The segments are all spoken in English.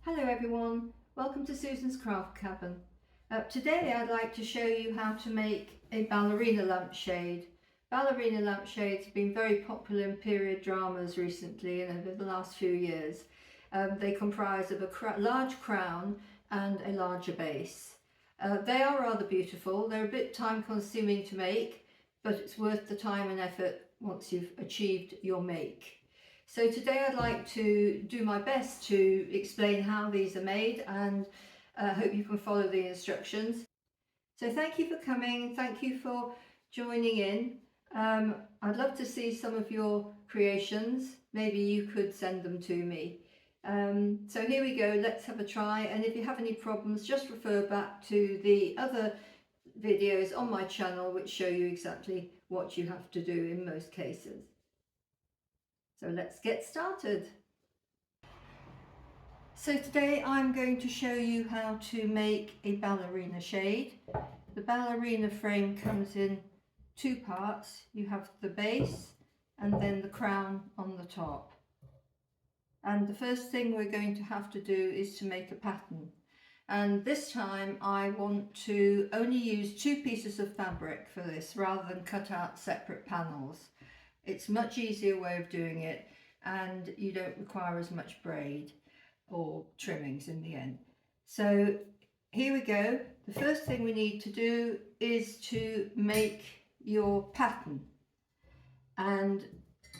Hello everyone, welcome to Susan's Craft Cabin. Today I'd like to show you how to make a ballerina lampshade. Ballerina lampshades have been very popular in period dramas recently and over the last few years. They comprise of a large crown and a larger base. They are rather beautiful. They're a bit time consuming to make, but it's worth the time and effort once you've achieved your make. So today I'd like to do my best to explain how these are made and hope you can follow the instructions. So thank you for coming, thank you for joining in. I'd love to see some of your creations. Maybe you could send them to me. So here we go, let's have a try, and if you have any problems just refer back to the other videos on my channel which show you exactly what you have to do in most cases. So let's get started. So today I'm going to show you how to make a ballerina shade. The ballerina frame comes in two parts. You have the base and then the crown on the top. And the first thing we're going to have to do is to make a pattern. And this time I want to only use two pieces of fabric for this rather than cut out separate panels. It's a much easier way of doing it and you don't require as much braid or trimmings in the end. So here we go. The first thing we need to do is to make your pattern. And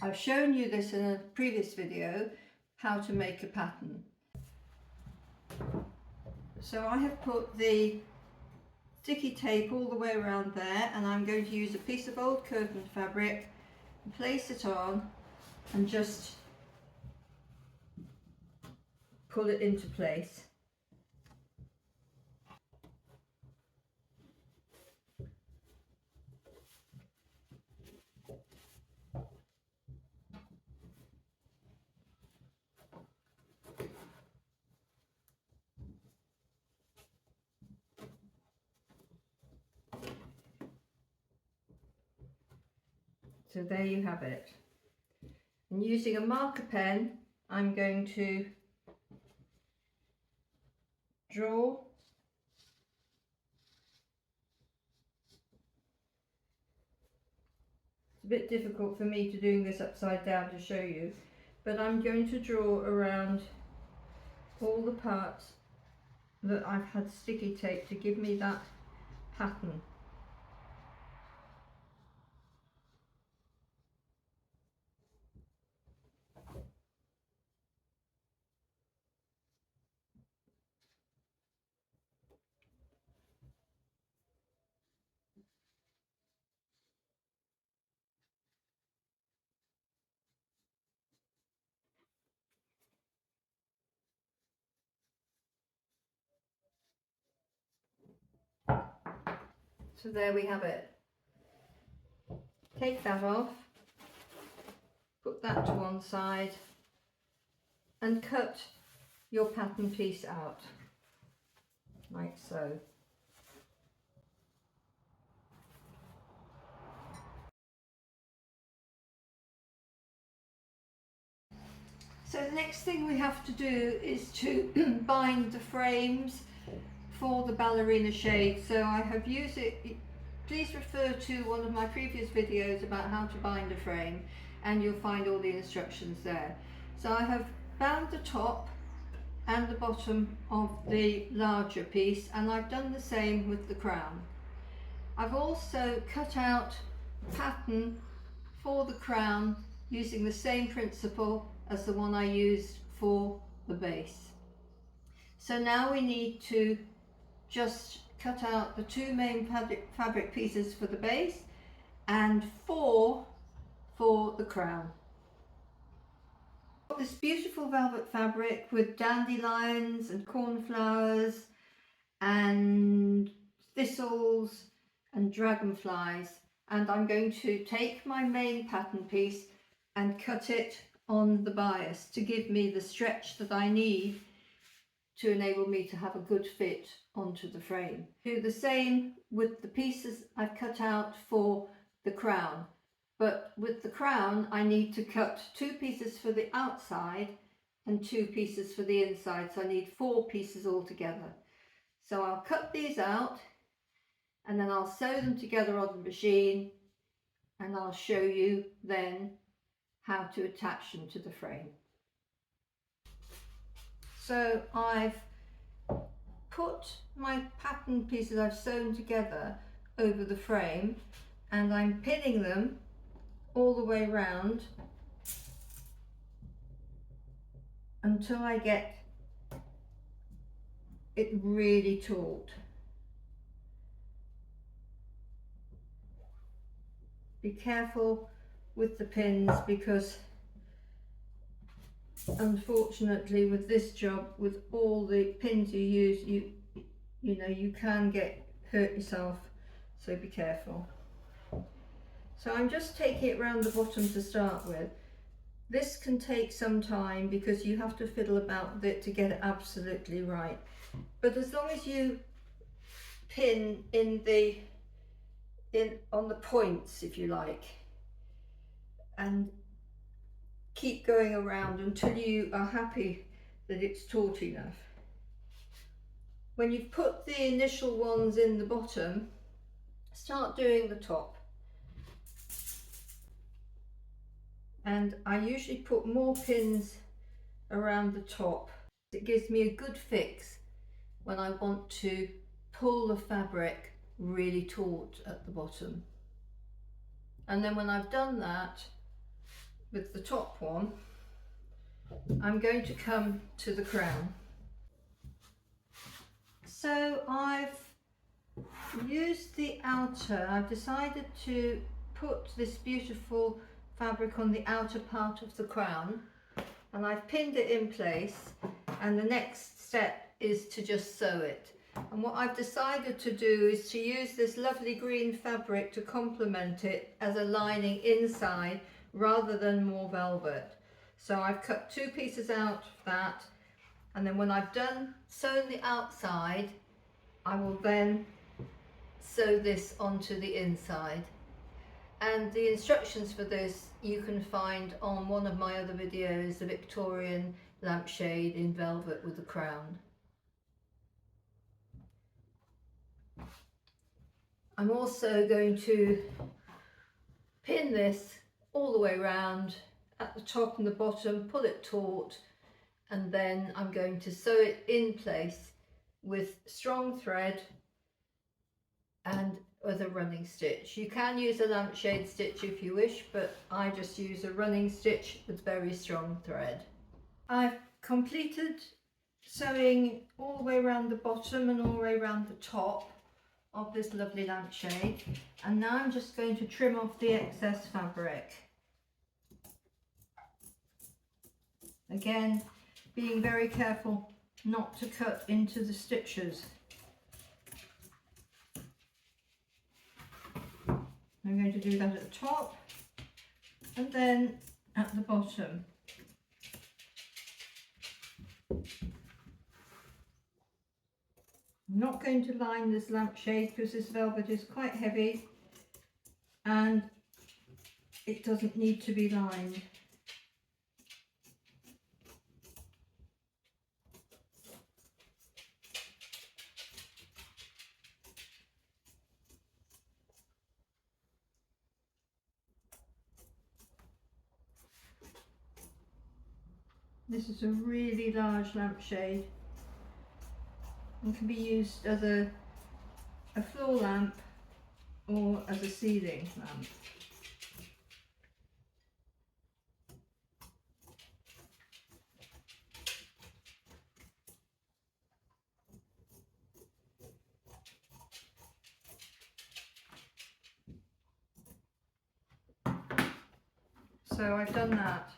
I've shown you this in a previous video, how to make a pattern. So I have put the sticky tape all the way around there, and I'm going to use a piece of old curtain fabric, place it on and just pull it into place. So there you have it. And using a marker pen, I'm going to draw it's a bit difficult for me to doing this upside down to show you, but I'm going to draw around all the parts that I've had sticky tape to give me that pattern. So there we have it. Take that off, put that to one side and cut your pattern piece out, like so. So the next thing we have to do is to bind the frames for the ballerina shade. So I have used it, please refer to one of my previous videos about how to bind a frame and you'll find all the instructions there. So I have bound the top and the bottom of the larger piece, and I've done the same with the crown. I've also cut out a pattern for the crown using the same principle as the one I used for the base. So now we need to just cut out the two main fabric pieces for the base and 4 for the crown. This beautiful velvet fabric with dandelions and cornflowers and thistles and dragonflies, and I'm going to take my main pattern piece and cut it on the bias to give me the stretch that I need to enable me to have a good fit onto the frame. Do the same with the pieces I've cut out for the crown, but with the crown I need to cut 2 pieces for the outside and 2 pieces for the inside, so I need 4 pieces altogether. So I'll cut these out and then I'll sew them together on the machine, and I'll show you then how to attach them to the frame. So I've put my pattern pieces I've sewn together over the frame, and I'm pinning them all the way round until I get it really taut. Be careful with the pins, because unfortunately with this job, with all the pins you use, you know, you can hurt yourself, so be careful. So I'm just taking it around the bottom to start with. This can take some time because you have to fiddle about with it to get it absolutely right. But as long as you pin on the points, if you like, and keep going around until you are happy that it's taut enough. When you've put the initial ones in the bottom, start doing the top. And I usually put more pins around the top. It gives me a good fix when I want to pull the fabric really taut at the bottom. And then when I've done that with the top one, I'm going to come to the crown. So I've used the outer, I've decided to put this beautiful fabric on the outer part of the crown, and I've pinned it in place, and the next step is to just sew it. And what I've decided to do is to use this lovely green fabric to complement it as a lining inside rather than more velvet. So I've cut 2 pieces out of that, and then when I've done sewn the outside, I will then sew this onto the inside. And the instructions for this you can find on one of my other videos, the Victorian lampshade in velvet with a crown. I'm also going to pin this all the way around at the top and the bottom, pull it taut, and then I'm going to sew it in place with strong thread and with a running stitch. You can use a lampshade stitch if you wish, but I just use a running stitch with very strong thread. I've completed sewing all the way around the bottom and all the way around the top of this lovely lampshade, and now I'm just going to trim off the excess fabric. Again, being very careful not to cut into the stitches. I'm going to do that at the top and then at the bottom. I'm not going to line this lampshade because this velvet is quite heavy and it doesn't need to be lined. This is a really large lampshade and can be used as a floor lamp or as a ceiling lamp. So I've done that.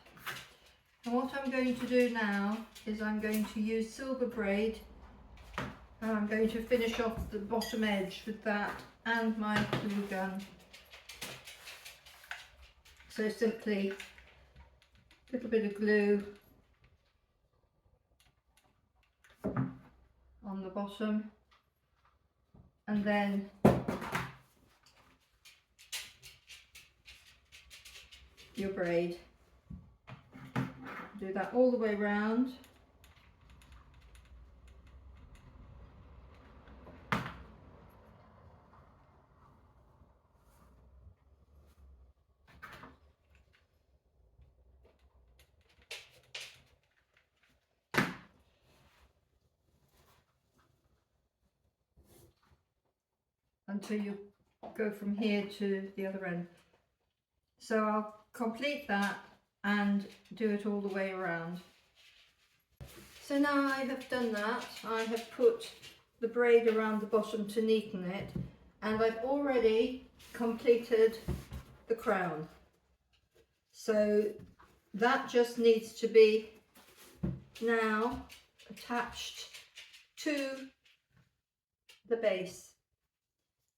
And what I'm going to do now is I'm going to use silver braid, and I'm going to finish off the bottom edge with that and my glue gun. So simply a little bit of glue on the bottom, and then your braid. Do that all the way round. Until you go from here to the other end. So I'll complete that and do it all the way around. So now I have done that, I have put the braid around the bottom to neaten it, and I've already completed the crown. So that just needs to be now attached to the base.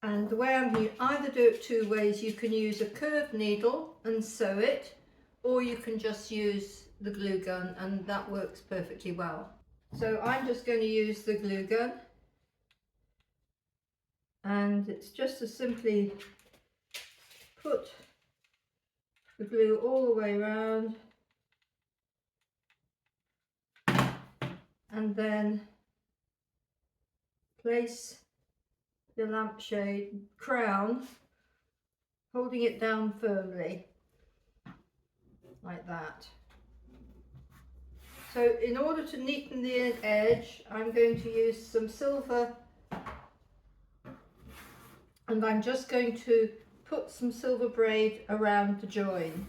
And the way you either do it two ways. You can use a curved needle and sew it, or you can just use the glue gun, and that works perfectly well. So I'm just going to use the glue gun, and it's just to simply put the glue all the way around and then place the lampshade crown, holding it down firmly like that. So in order to neaten the edge, I'm going to use some silver, and I'm just going to put some silver braid around the join.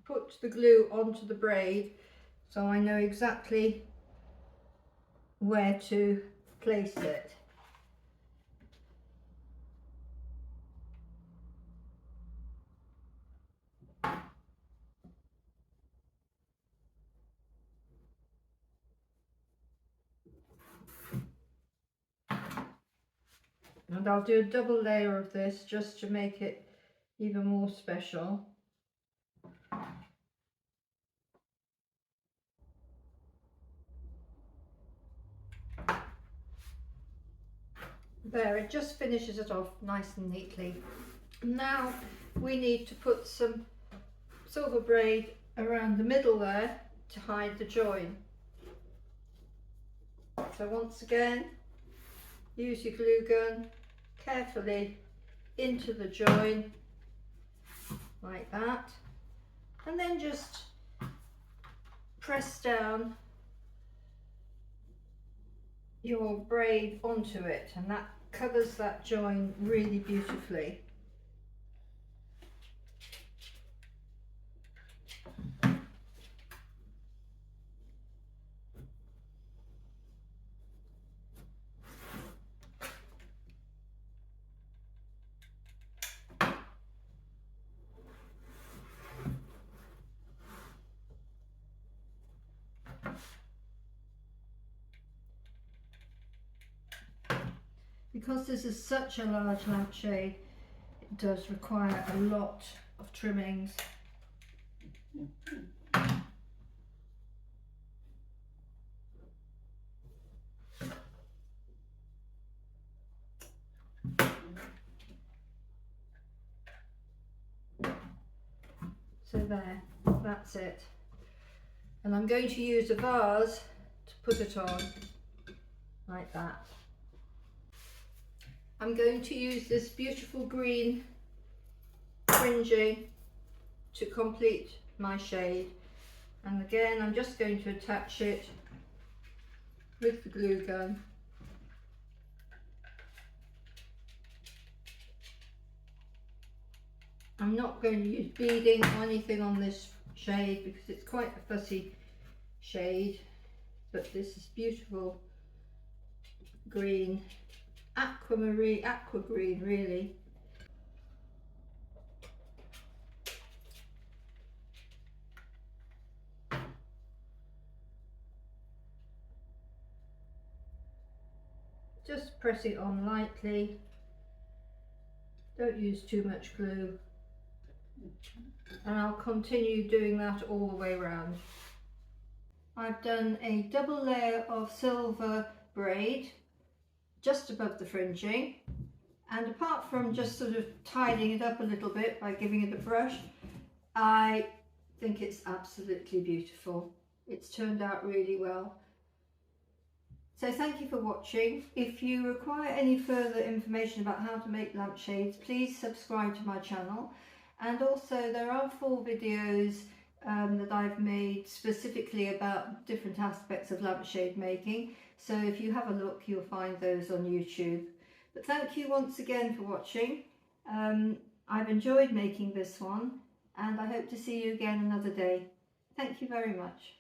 Put the glue onto the braid so I know exactly where to place it. And I'll do a double layer of this just to make it even more special. There, it just finishes it off nice and neatly. Now we need to put some silver braid around the middle there to hide the join. So once again, use your glue gun carefully into the join like that, and then just press down your braid onto it, and that covers that join really beautifully. Because this is such a large lampshade, it does require a lot of trimmings. So there, that's it. And I'm going to use a vase to put it on, like that. I'm going to use this beautiful green fringing to complete my shade. And again, I'm just going to attach it with the glue gun. I'm not going to use beading or anything on this shade because it's quite a fussy shade, but this is beautiful green, aqua green really. Just press it on lightly, don't use too much glue, and I'll continue doing that all the way around. I've done a double layer of silver braid just above the fringing, And apart from just sort of tidying it up a little bit by giving it a brush, I think it's absolutely beautiful. It's turned out really well. So thank you for watching. If you require any further information about how to make lampshades, please subscribe to my channel. And also there are 4 videos that I've made specifically about different aspects of lampshade making. So if you have a look, you'll find those on YouTube. But thank you once again for watching. I've enjoyed making this one, and I hope to see you again another day. Thank you very much.